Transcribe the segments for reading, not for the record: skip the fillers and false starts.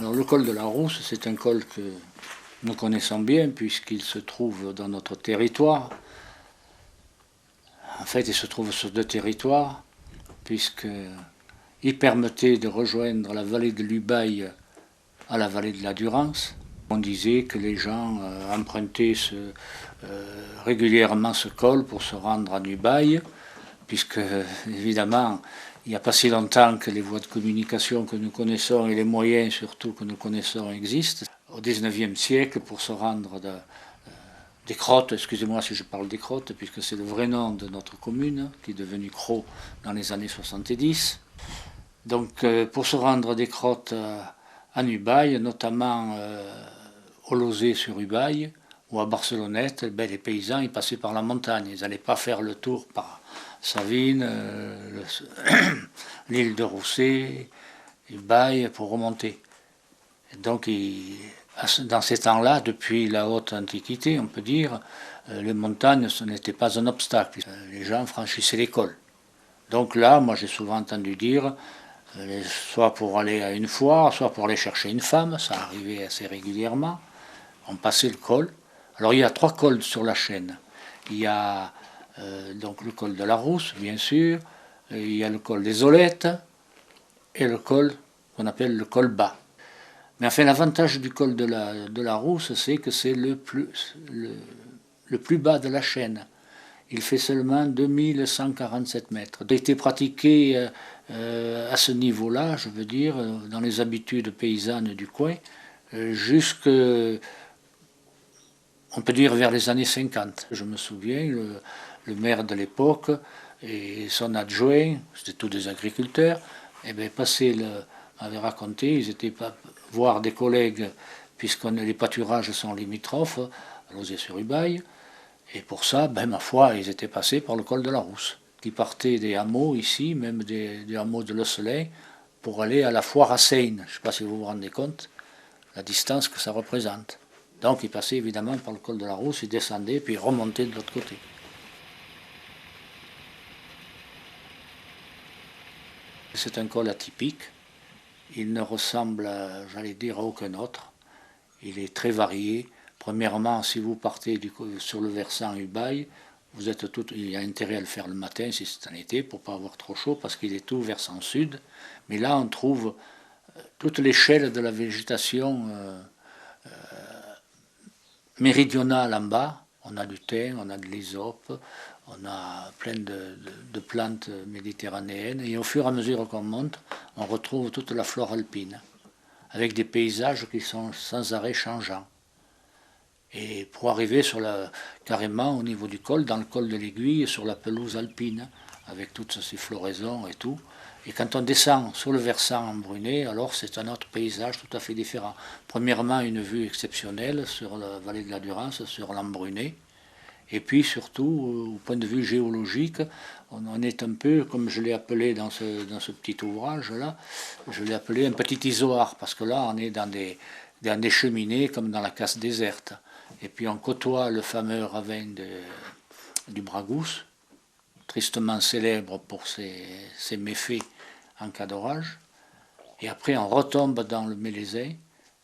Alors le col de la Rousse, c'est un col que nous connaissons bien puisqu'il se trouve dans notre territoire. En fait, il se trouve sur deux territoires, puisqu'il permettait de rejoindre la vallée de l'Ubaye à la vallée de la Durance. On disait que les gens empruntaient régulièrement ce col pour se rendre à Ubaye, puisque évidemment, il n'y a pas si longtemps que les voies de communication que nous connaissons et les moyens surtout que nous connaissons existent. Au XIXe siècle, pour se rendre des Crottes, excusez-moi si je parle des Crottes, puisque c'est le vrai nom de notre commune, qui est devenue Crot dans les années 70. Donc pour se rendre des Crottes à Ubaye, notamment au Lozé sur Ubaye ou à Barcelonnette, les paysans ils passaient par la montagne, ils n'allaient pas faire le tour par Savines, l'île de Roussé, Ubaye pour remonter. Et donc dans ces temps-là, depuis la haute antiquité, on peut dire, les montagnes, ce n'était pas un obstacle. Les gens franchissaient les cols. Donc là, moi j'ai souvent entendu dire, soit pour aller à une foire, soit pour aller chercher une femme, ça arrivait assez régulièrement, on passait le col. Alors il y a 3 cols sur la chaîne. Il y a donc le col de la Rousse, bien sûr, il y a le col des Olettes, et le col qu'on appelle le col bas. Mais enfin, l'avantage du col de la Rousse, c'est que c'est le plus bas de la chaîne. Il fait seulement 2147 mètres. Il a été pratiqué à ce niveau-là, je veux dire, dans les habitudes paysannes du coin, jusque, on peut dire, vers les années 50. Je me souviens, le maire de l'époque et son adjoint, c'était tous des agriculteurs, et bien, m'avaient raconté, ils étaient pas voir des collègues, puisque les pâturages sont limitrophes, à Lozé-sur-Ubaye, et pour ça, ben, ma foi, ils étaient passés par le col de la Rousse, qui partait des hameaux ici, même des hameaux de l'Osselin, pour aller à la foire à Seine. Je ne sais pas si vous vous rendez compte, la distance que ça représente. Donc ils passaient évidemment par le col de la Rousse, ils descendaient, puis ils remontaient de l'autre côté. C'est un col atypique. Il ne ressemble, j'allais dire, à aucun autre. Il est très varié. Premièrement, si vous partez sur le versant Ubaye, il y a intérêt à le faire le matin si c'est en été pour ne pas avoir trop chaud parce qu'il est tout versant sud. Mais là, on trouve toute l'échelle de la végétation méridionale en bas. On a du thym, on a de l'hysope, on a plein de plantes méditerranéennes. Et au fur et à mesure qu'on monte, on retrouve toute la flore alpine, avec des paysages qui sont sans arrêt changeants. Et pour arriver carrément au niveau du col, dans le col de l'Aiguille, sur la pelouse alpine, avec toutes ces floraisons et tout. Et quand on descend sur le versant embrunné, alors c'est un autre paysage tout à fait différent. Premièrement, une vue exceptionnelle sur la vallée de la Durance, sur l'embrunné. Et puis surtout, au point de vue géologique, on est un peu, comme je l'ai appelé dans ce petit ouvrage-là, je l'ai appelé un petit isoar, parce que là, on est dans des cheminées comme dans la casse déserte. Et puis on côtoie le fameux ravin du Bragousse, tristement célèbre pour ses méfaits en cas d'orage. Et après, on retombe dans le Mélézin,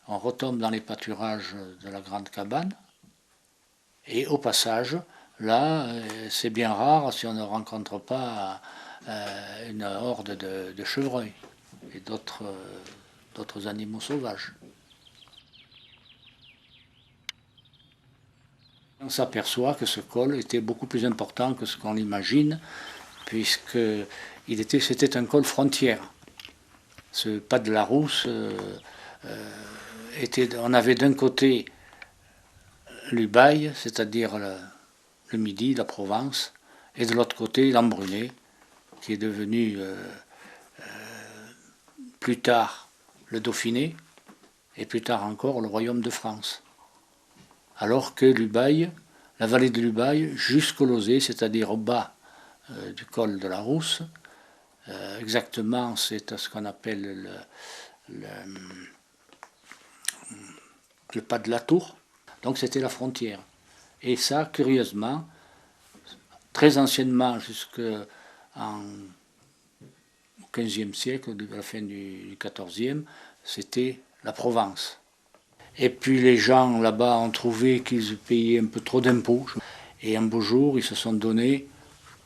on retombe dans les pâturages de la Grande Cabane. Et au passage, là, c'est bien rare si on ne rencontre pas une horde de chevreuils et d'autres animaux sauvages. On s'aperçoit que ce col était beaucoup plus important que ce qu'on l'imagine, puisque c'était un col frontière. Ce pas de la Rousse, on avait d'un côté l'Ubaye, c'est-à-dire le Midi, la Provence, et de l'autre côté l'Embrunais, qui est devenu plus tard le Dauphiné, et plus tard encore le Royaume de France. Alors que l'Ubaye, la vallée de l'Ubaye, jusqu'au Lozé, c'est-à-dire au bas du col de la Rousse, exactement c'est ce qu'on appelle le pas de la Tour, donc c'était la frontière. Et ça, curieusement, très anciennement, jusqu'au XVe siècle, à la fin du XIVe, c'était la Provence. Et puis les gens là-bas ont trouvé qu'ils payaient un peu trop d'impôts. Et un beau jour, ils se sont donnés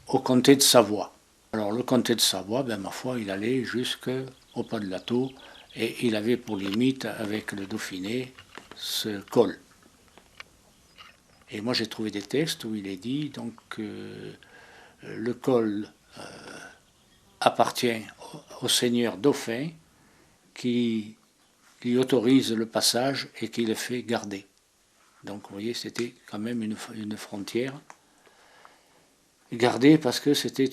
au comté de Savoie. Alors le comté de Savoie, ben, ma foi, il allait jusqu'au pas de la Tour et il avait pour limite avec le Dauphiné ce col. Et moi j'ai trouvé des textes où il est dit donc le col appartient au seigneur dauphin qui autorise le passage et qui le fait garder. Donc vous voyez, c'était quand même une frontière gardée parce que c'était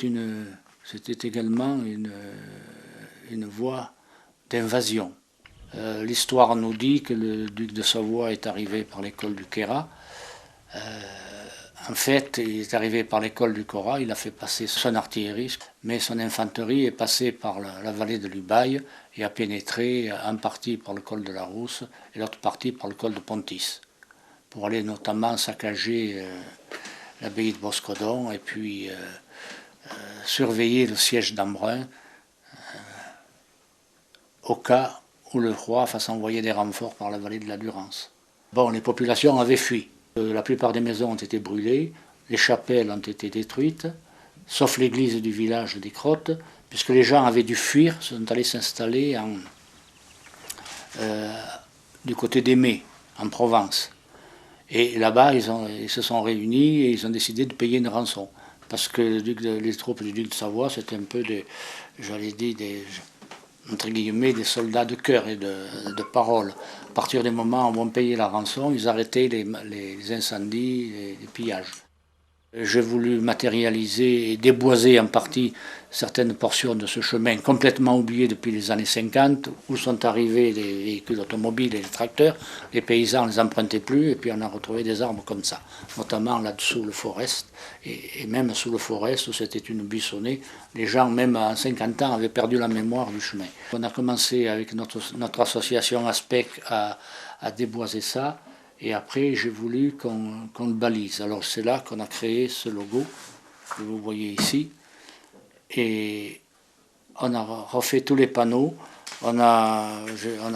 également une voie d'invasion. L'histoire nous dit que le duc de Savoie est arrivé par l'école du Queyras. En fait, il est arrivé par l'école du Queyras, il a fait passer son artillerie, mais son infanterie est passée par la vallée de l'Ubaye et a pénétré en partie par le col de la Rousse et l'autre partie par le col de Pontis, pour aller notamment saccager l'abbaye de Boscodon et puis surveiller le siège d'Embrun au cas où le roi fasse envoyer des renforts par la vallée de la Durance. Bon, les populations avaient fui. La plupart des maisons ont été brûlées, les chapelles ont été détruites, sauf l'église du village des Crottes, puisque les gens avaient dû fuir, sont allés s'installer du côté d'Aimé, en Provence. Et là-bas, ils se sont réunis et ils ont décidé de payer une rançon. Parce que les troupes du duc de Savoie, c'était un peu j'allais dire, entre guillemets, des soldats de cœur et de parole. À partir du moment où on payait la rançon, ils arrêtaient les incendies, les pillages. J'ai voulu matérialiser et déboiser en partie certaines portions de ce chemin complètement oublié depuis les années 50, où sont arrivés les véhicules automobiles et les tracteurs. Les paysans ne les empruntaient plus, et puis on a retrouvé des arbres comme ça, notamment là-dessous le Forest, et même sous le Forest, où c'était une buissonnée. Les gens, même à 50 ans, avaient perdu la mémoire du chemin. On a commencé avec notre association ASPEC à déboiser ça. Et après, j'ai voulu qu'on le balise. Alors c'est là qu'on a créé ce logo que vous voyez ici. Et on a refait tous les panneaux. On a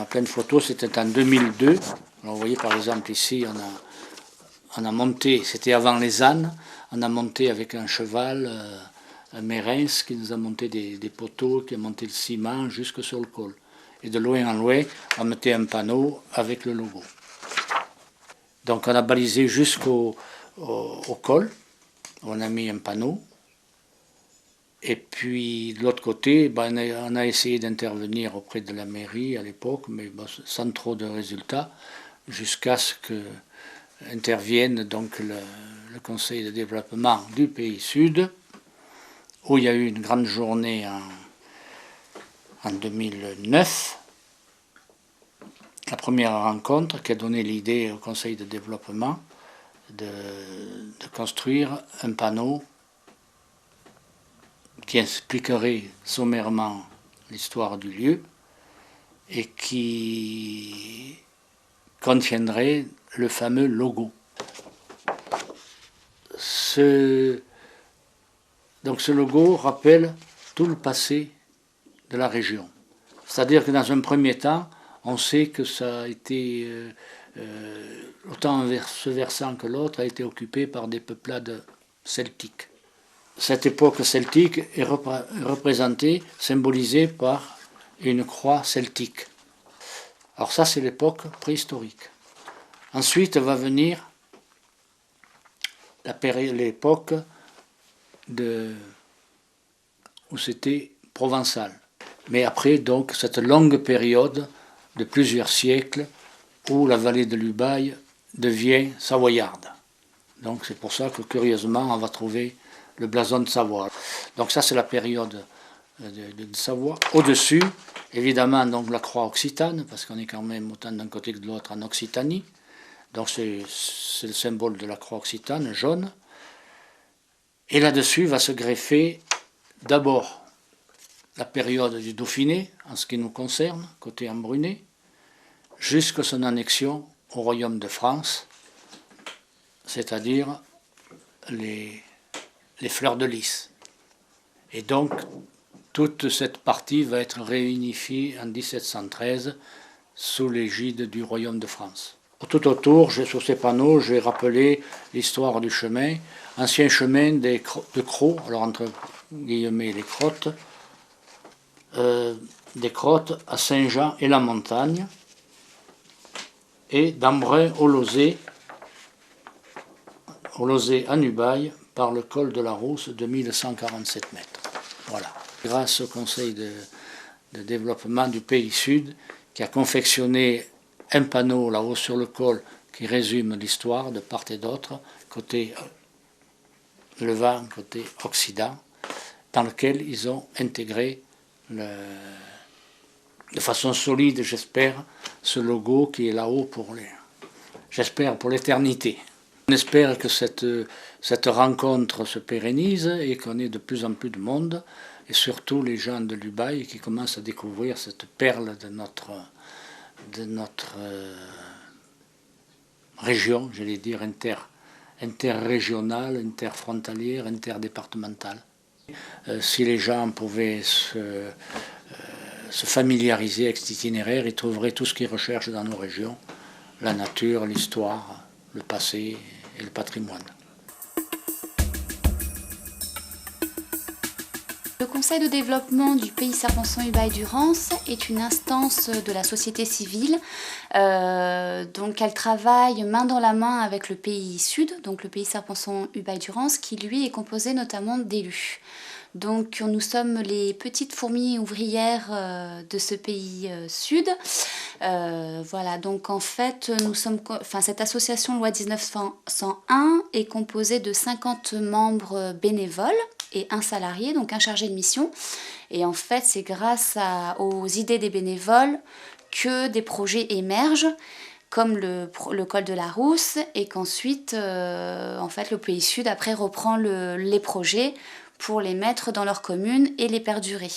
plein de photos. C'était en 2002. Alors vous voyez par exemple ici, on a monté, c'était avant les ânes, on a monté avec un cheval, un Mérens, qui nous a monté des poteaux, qui a monté le ciment jusque sur le col. Et de loin en loin, on mettait un panneau avec le logo. Donc on a balisé jusqu'au col, on a mis un panneau, et puis de l'autre côté, ben, on a essayé d'intervenir auprès de la mairie à l'époque, mais bon, sans trop de résultats, jusqu'à ce que intervienne donc le conseil de développement du pays sud, où il y a eu une grande journée en 2009, la première rencontre qui a donné l'idée au conseil de développement de construire un panneau qui expliquerait sommairement l'histoire du lieu et qui contiendrait le fameux logo. Donc ce logo rappelle tout le passé de la région. C'est-à-dire que dans un premier temps, on sait que ça a été, autant ce versant que l'autre, a été occupé par des peuplades celtiques. Cette époque celtique est représentée, symbolisée par une croix celtique. Alors ça, c'est l'époque préhistorique. Ensuite va venir l'époque où c'était provençal. Mais après, donc, cette longue période de plusieurs siècles où la vallée de l'Ubaye devient savoyarde. Donc c'est pour ça que, curieusement, on va trouver le blason de Savoie. Donc ça, c'est la période de Savoie. Au-dessus, évidemment, donc la croix occitane, parce qu'on est quand même autant d'un côté que de l'autre en Occitanie. Donc c'est le symbole de la croix occitane, jaune. Et là-dessus va se greffer d'abord la période du Dauphiné, en ce qui nous concerne, côté Embrunais, jusqu'à son annexion au royaume de France, c'est-à-dire les fleurs de lys. Et donc, toute cette partie va être réunifiée en 1713 sous l'égide du Royaume de France. Tout autour, sur ces panneaux, j'ai rappelé l'histoire du chemin, ancien chemin de Crau, alors entre guillemets les crottes, des crottes à Saint-Jean et la Montagne, et d'Embrun au Lozé à Nubail, par le col de la Rousse de 1147 mètres. Voilà. Grâce au Conseil de développement du Pays Sud, qui a confectionné un panneau là-haut sur le col qui résume l'histoire de part et d'autre, côté Levant, côté Occident, dans lequel ils ont intégré de façon solide, j'espère, ce logo qui est là-haut pour l'éternité. On espère que cette rencontre se pérennise et qu'on ait de plus en plus de monde, et surtout les gens de l'Ubaye qui commencent à découvrir cette perle de notre région, j'allais dire interrégionale, interfrontalière, interdépartementale. Si les gens pouvaient se familiariser avec cet itinéraire, ils trouveraient tout ce qu'ils recherchent dans nos régions, la nature, l'histoire, le passé et le patrimoine. Le Conseil de développement du Pays Serponçon-Ubaye-Durance est une instance de la société civile. Donc elle travaille main dans la main avec le Pays Sud, donc le Pays Serponçon-Ubaye-Durance, qui lui est composé notamment d'élus. Donc nous sommes les petites fourmis ouvrières de ce pays sud. Voilà, donc en fait, cette association Loi 1901 est composée de 50 membres bénévoles et un salarié, donc un chargé de mission. Et en fait, c'est grâce aux idées des bénévoles que des projets émergent, comme le col de la Rousse, et qu'ensuite, en fait, le Pays Sud après reprend les projets pour les mettre dans leur commune et les perdurer.